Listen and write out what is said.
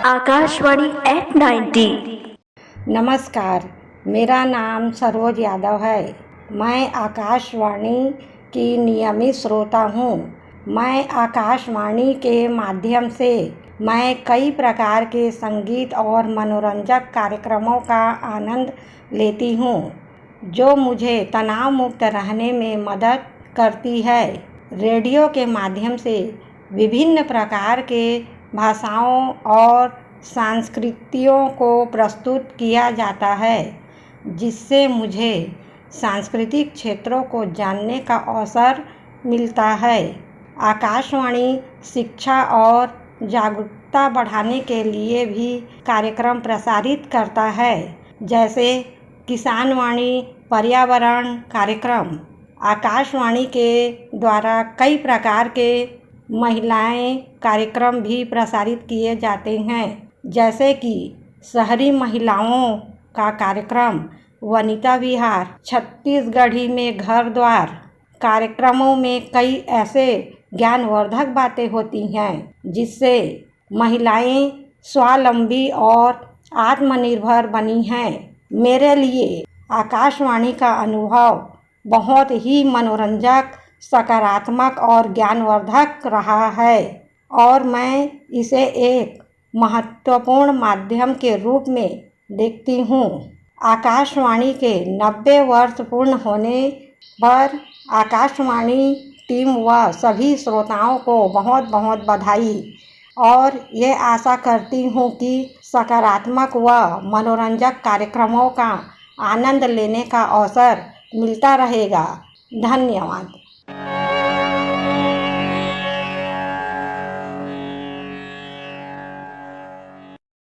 Akashvani eight 90। नमस्कार, मेरा नाम सरोज यादव है। मैं आकाशवाणी की नियमित श्रोता हूँ। मैं आकाशवाणी के माध्यम से कई प्रकार के संगीत और मनोरंजक कार्यक्रमों का आनंद लेती हूँ, जो मुझे तनाव मुक्त रहने में मदद करती है। रेडियो के माध्यम से विभिन्न प्रकार के भाषाओं और संस्कृतियों को प्रस्तुत किया जाता है, जिससे मुझे सांस्कृतिक क्षेत्रों को जानने का अवसर मिलता है। आकाशवाणी शिक्षा और जागरूकता बढ़ाने के लिए भी कार्यक्रम प्रसारित करता है, जैसे किसान वाणी पर्यावरण कार्यक्रम। आकाशवाणी के द्वारा कई प्रकार के महिलाएं कार्यक्रम भी प्रसारित किए जाते हैं, जैसे कि शहरी महिलाओं का कार्यक्रम, वनिता विहार, छत्तीसगढ़ी में घर द्वार। कार्यक्रमों में कई ऐसे ज्ञानवर्धक बातें होती हैं, जिससे महिलाएं स्वावलंबी और आत्मनिर्भर बनी हैं। मेरे लिए आकाशवाणी का अनुभव बहुत ही मनोरंजक, सकारात्मक और ज्ञानवर्धक रहा है और मैं इसे एक महत्वपूर्ण माध्यम के रूप में देखती हूँ। आकाशवाणी के 90 वर्ष पूर्ण होने पर आकाशवाणी टीम व सभी श्रोताओं को बहुत बहुत बधाई और ये आशा करती हूँ कि सकारात्मक व मनोरंजक कार्यक्रमों का आनंद लेने का अवसर मिलता रहेगा। धन्यवाद।